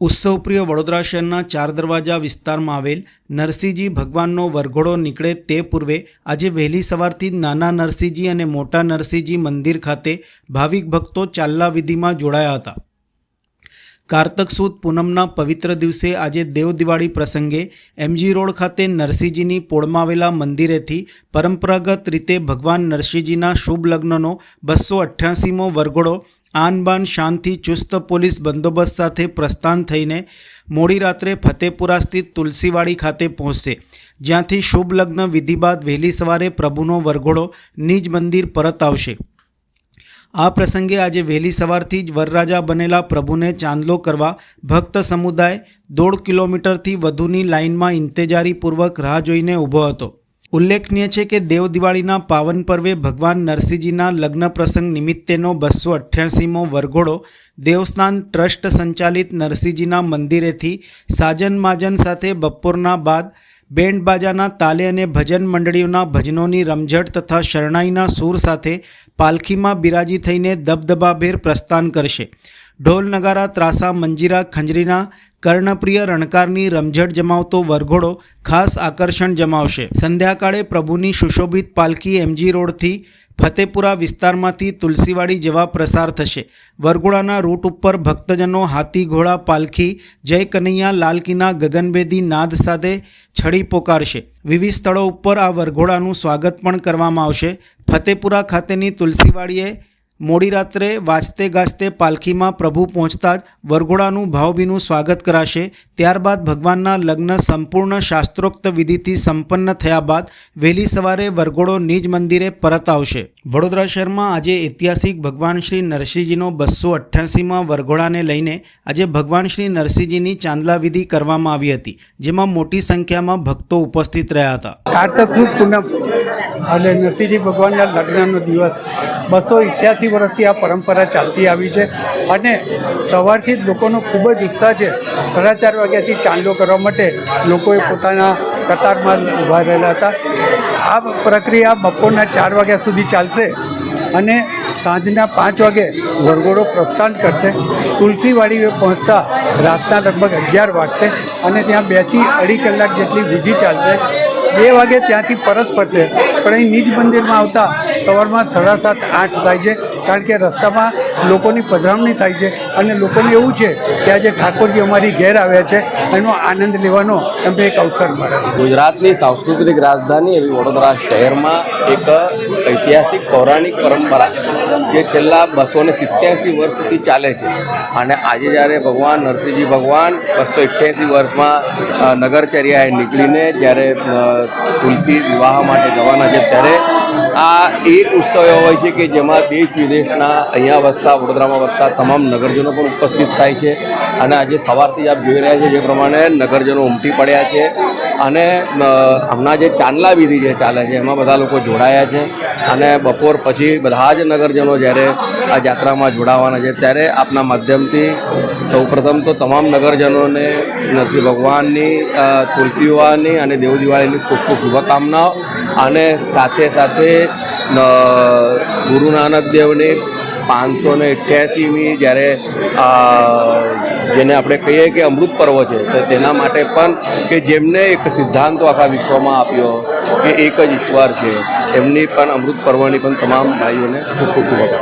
उत्सवप्रिय वडोदरा शहरना चार दरवाजा विस्तार में आवेल नरसिंहजी भगवाननो वरघोड़ो निकळे ते पूर्वे आज वहेली सवारथी नाना नरसिंहजी और मोटा नरसिंहजी मंदिर खाते भाविक भक्तों चालला विधि में जोड़ाया था। कार्तक सुद पूनमना पवित्र दिवसे आज देव दिवाળી प्रसंगे एमजी रोड खाते नरसिंहजीनी पोळमां आवेला मंदिरेथी परंपरागत रीते भगवान नरसिंहजीना शुभ लग्ननो 288मो वरघोड़ो आन बान शानथी चुस्त पोलीस बंदोबस्त साथे प्रस्थान थईने मोडी रात्रे फतेपुरा स्थित तुलसीवाड़ी खाते पहोंचशे, ज्यांथी शुभ लग्न विधि बाद वहेली सवारे प्रभुनो वरघोड़ो निज मंदिर परत आवशे। आ प्रसंगे आज वहेली सवारथी ज वरराजा बनेला प्रभुने चांदलो करवा भक्त समुदाय 1.5 किलोमीटरथी वधुनी लाइनमां इंतजारीपूर्वक राह जोईने ऊभो हतो। उल्लेखनीय है कि देव दिवाळीना पावन पर्वे भगवान नरसिंहजीना लग्न प्रसंग निमित्तेनो 288मो वरघोड़ो देवस्थान ट्रस्ट संचालित नरसिंहजीना मंदिरेथी साजन माजन साथे बपोरना बाद बेंड बाजाना ताले अने भजन मंडळीओना भजनोनी रमझट तथा शरणाईना सूर साथे पालखीमां बिराजी थईने दबदबाभेर प्रस्थान करशे। ढोल नगारा ત્રાસા મંજીરા ખંજરીના કર્ણપ્રિય રણકારની રમઝટ જમાવતો વરઘોડો ખાસ આકર્ષણ જમાવશે। સંધ્યાકાળે પ્રભુની સુશોભિત પાલખી એમજી રોડથી ફતેપુરા વિસ્તારમાંથી તુલસીવાડી જવા પ્રસાર થશે। વરઘોડાના રૂટ ઉપર ભક્તજનો હાથી ઘોડા પાલખી જય કનૈયા લાલકીના ગગનભેદી નાદ સાથે છડી પોકારશે। વિવિધ સ્થળો ઉપર આ વરઘોડાનું સ્વાગત પણ કરવામાં આવશે। ફતેપુરા ખાતેની તુલસીવાડીએ मोड़ी रात्रे वाजते गाजते पालखी में प्रभु पहुँचता ज वरघोड़ानु भावभीनु स्वागत कराशे। त्यारबाद भगवानना लग्न संपूर्ण शास्त्रोक्त विधिथी संपन्न थया बाद वहेली सवारे वरघोड़ो निज मंदिरे परत आवशे। वडोदरा शहर में आज ऐतिहासिक भगवान श्री नरसिंहजीनो 288मां वरघोड़ाने लईने आज भगवान श्री नरसिंहजीनी चांदला विधि करवामां आवी हती, जेमां मोटी संख्या में भक्तों उपस्थित रह्या हता। कार्तक सुद पूनम અને નરસિંહજી ભગવાનના લગ્નનો દિવસ 288 વર્ષથી આ પરંપરા ચાલતી આવી છે અને સવારથી જ લોકોનો ખૂબ જ ઉત્સાહ છે। 4:30 વાગ્યાથી ચાંદલો કરવા માટે લોકોએ પોતાના કતારમાં ઊભા રહેલા હતા। આ પ્રક્રિયા બપોરના 4 વાગ્યા સુધી ચાલશે અને સાંજના 5 વાગે વરઘોડો પ્રસ્થાન કરશે। તુલસીવાડીએ પહોંચતા રાતના લગભગ 11 વાગશે અને ત્યાં 2 થી 2.5 કલાક જેટલી વિધિ ચાલશે। 2 વાગે ત્યાંથી પરત પડશે, પણ અહીં નિજ મંદિરમાં આવતા સવારમાં 7:30 8 થાય છે, કારણ કે રસ્તામાં લોકોની પધરામણી થાય છે અને લોકોને એવું છે કે આજે ઠાકોરજી અમારી ઘેર આવ્યા છે, એનો આનંદ લેવાનો એમને એક અવસર મળે છે। ગુજરાતની સાંસ્કૃતિક રાજધાની એવી વડોદરા શહેરમાં એક ઐતિહાસિક પૌરાણિક પરંપરા જે છેલ્લા 287 વર્ષથી ચાલે છે અને આજે જ્યારે ભગવાન નરસિંહજી ભગવાન 288 વર્ષમાં નગરચર્યાએ નીકળીને જ્યારે તુલસી વિવાહ માટે જવાના છે, ત્યારે આ એક ઉત્સવ એવો હોય છે કે જેમાં દેશ વિદેશના અહીંયા વસતા વડોદરામાં વસતા તમામ નગરજનો પણ ઉપસ્થિત થાય છે અને આજે સવારથી આપ જોઈ રહ્યા છે જે પ્રમાણે નગરજનો ઉમટી પડ્યા છે અને હમણાં જે ચાંદલા વિધિ જે ચાલે છે એમાં બધા લોકો જોડાયા છે અને બપોર પછી બધા જ નગરજનો જ્યારે આ યાત્રામાં જોડાવાના છે, ત્યારે આપના માધ્યમથી સૌપ્રથમ તો તમામ નગરજનોને નરસિંહ ભગવાનની તુલસી વિવાહની અને દેવ દિવાળીની ખૂબ ખૂબ શુભકામનાઓ અને સાથે સાથે ગુરુ નાનક દેવની 588મી જ્યારે જેને આપણે કહીએ કે અમૃત પર્વ છે, તો તેના માટે પણ કે જેમને એક સિદ્ધાંતો આખા વિશ્વમાં આપ્યો કે એક જ ઈશ્વર છે, એમની પણ અમૃત પર્વની પણ તમામ ભાઈઓને ખૂબ ખૂબ શુભકામનાઓ।